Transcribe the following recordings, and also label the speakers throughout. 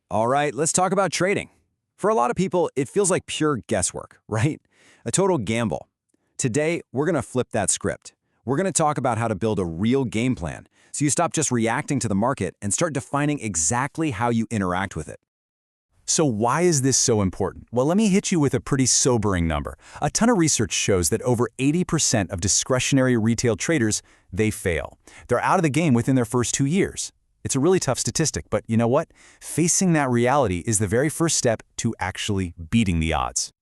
Speaker 1: All right, let's talk about trading. For a lot of people, it feels like pure guesswork, right? A total gamble. Today, we're going to flip that script. We're going to talk about how to build a real game plan so you stop just reacting to the market and start defining exactly how you interact with it.
Speaker 2: So why is this so important? Well, let me hit you with a pretty sobering number. A ton of research shows that over 80% of discretionary retail traders, they fail. They're out of the game within their first 2 years. It's a really tough statistic, but you know what? Facing that reality is the very first step to actually beating the odds.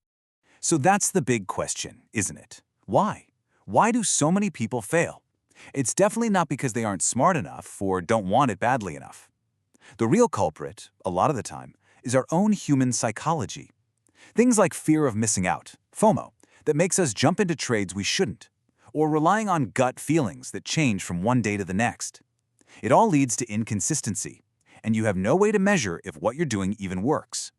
Speaker 3: So that's the big question, isn't it? Why? Why do so many people fail? It's definitely not because they aren't smart enough or don't want it badly enough. The real culprit, a lot of the time, is our own human psychology. Things like fear of missing out, FOMO, that makes us jump into trades we shouldn't, or relying on gut feelings that change from one day to the next. It all leads to inconsistency, and you have no way to measure if what you're doing even works.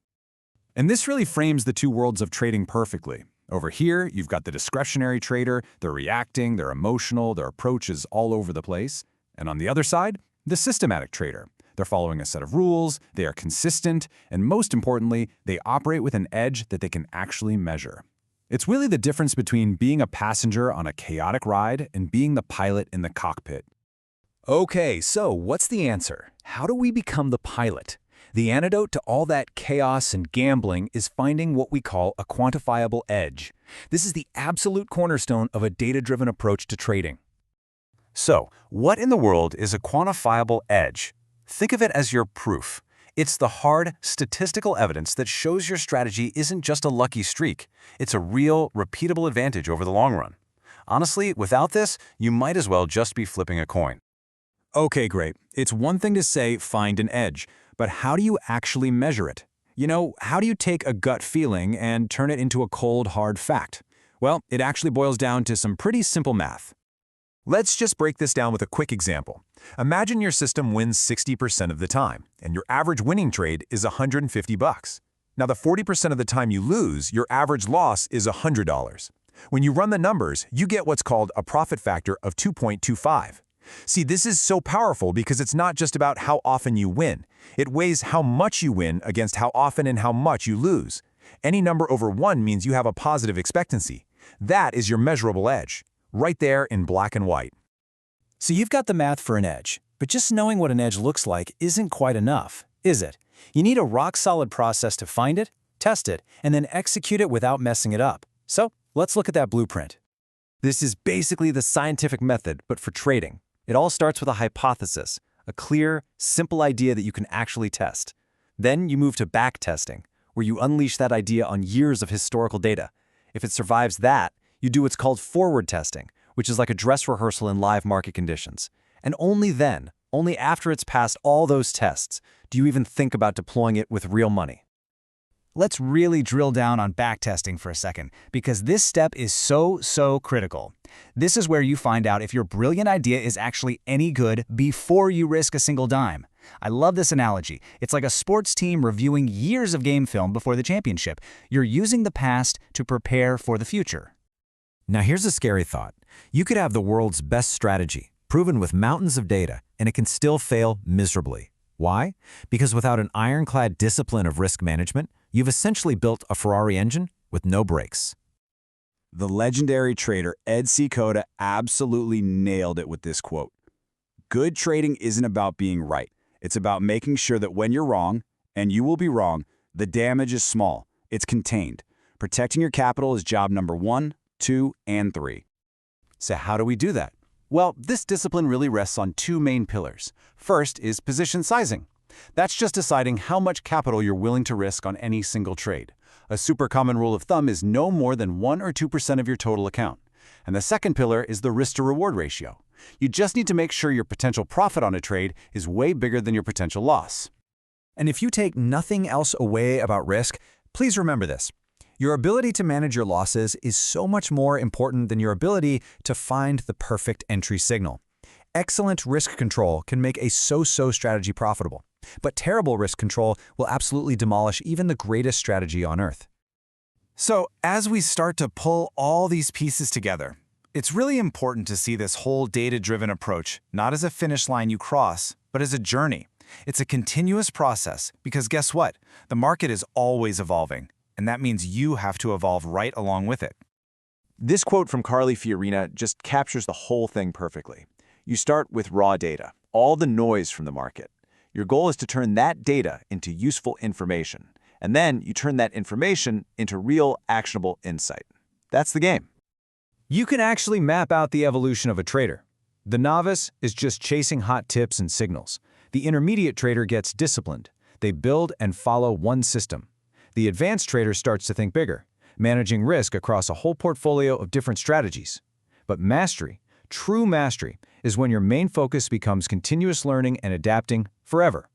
Speaker 4: And this really frames the two worlds of trading perfectly. Over here, you've got the discretionary trader. They're reacting, they're emotional, their approach is all over the place. And on the other side, the systematic trader. They're following a set of rules, they are consistent, and most importantly, they operate with an edge that they can actually measure. It's really the difference between being a passenger on a chaotic ride and being the pilot in the cockpit.
Speaker 1: Okay, so what's the answer? How do we become the pilot? The antidote to all that chaos and gambling is finding what we call a quantifiable edge. This is the absolute cornerstone of a data-driven approach to trading.
Speaker 2: So, what in the world is a quantifiable edge? Think of it as your proof. It's the hard, statistical evidence that shows your strategy isn't just a lucky streak. It's a real, repeatable advantage over the long run. Honestly, without this, you might as well just be flipping a coin.
Speaker 4: Okay, great. It's one thing to say find an edge, but how do you actually measure it? You know, how do you take a gut feeling and turn it into a cold, hard fact? Well, it actually boils down to some pretty simple math. Let's just break this down with a quick example. Imagine your system wins 60% of the time, and your average winning trade is $150. Now, the 40% of the time you lose, your average loss is $100. When you run the numbers, you get what's called a profit factor of 2.25. See, this is so powerful because it's not just about how often you win. It weighs how much you win against how often and how much you lose. Any number over 1 means you have a positive expectancy. That is your measurable edge, right there in black and white.
Speaker 1: So you've got the math for an edge, but just knowing what an edge looks like isn't quite enough, is it? You need a rock-solid process to find it, test it, and then execute it without messing it up. So let's look at that blueprint. This is basically the scientific method, but for trading. It all starts with a hypothesis, a clear, simple idea that you can actually test. Then you move to back testing, where you unleash that idea on years of historical data. If it survives that, you do what's called forward testing, which is like a dress rehearsal in live market conditions. And only then, only after it's passed all those tests, do you even think about deploying it with real money. Let's really drill down on backtesting for a second, because this step is so critical. This is where you find out if your brilliant idea is actually any good before you risk a single dime. I love this analogy. It's like a sports team reviewing years of game film before the championship. You're using the past to prepare for the future.
Speaker 5: Now here's a scary thought. You could have the world's best strategy, proven with mountains of data, and it can still fail miserably. Why? Because without an ironclad discipline of risk management, you've essentially built a Ferrari engine with no brakes.
Speaker 3: The legendary trader Ed Seykota absolutely nailed it with this quote. Good trading isn't about being right. It's about making sure that when you're wrong, and you will be wrong, the damage is small. It's contained. Protecting your capital is job number 1, 2, and 3.
Speaker 2: So how do we do that? Well, this discipline really rests on 2 main pillars. First is position sizing. That's just deciding how much capital you're willing to risk on any single trade. A super common rule of thumb is no more than 1 or 2% of your total account. And the second pillar is the risk-to-reward ratio. You just need to make sure your potential profit on a trade is way bigger than your potential loss.
Speaker 5: And if you take nothing else away about risk, please remember this. Your ability to manage your losses is so much more important than your ability to find the perfect entry signal. Excellent risk control can make a so-so strategy profitable, but terrible risk control will absolutely demolish even the greatest strategy on earth.
Speaker 3: So, as we start to pull all these pieces together, it's really important to see this whole data-driven approach not as a finish line you cross, but as a journey. It's a continuous process because guess what? The market is always evolving, and that means you have to evolve right along with it.
Speaker 2: This quote from Carly Fiorina just captures the whole thing perfectly. You start with raw data, all the noise from the market. Your goal is to turn that data into useful information, and then you turn that information into real, actionable insight. That's the game.
Speaker 4: You can actually map out the evolution of a trader. The novice is just chasing hot tips and signals. The intermediate trader gets disciplined. They build and follow one system. The advanced trader starts to think bigger, managing risk across a whole portfolio of different strategies. But mastery, true mastery, is when your main focus becomes continuous learning and adapting forever.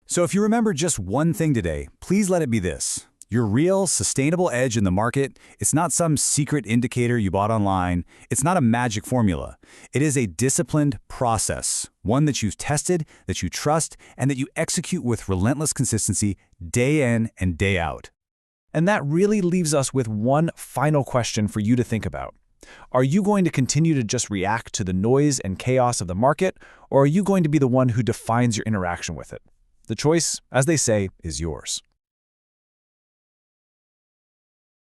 Speaker 1: So if you remember just one thing today, please let it be this. Your real, sustainable edge in the market, it's not some secret indicator you bought online. It's not a magic formula. It is a disciplined process, one that you've tested, that you trust, and that you execute with relentless consistency day in and day out.
Speaker 4: And that really leaves us with one final question for you to think about. Are you going to continue to just react to the noise and chaos of the market, or are you going to be the one who defines your interaction with it? The choice, as they say, is yours.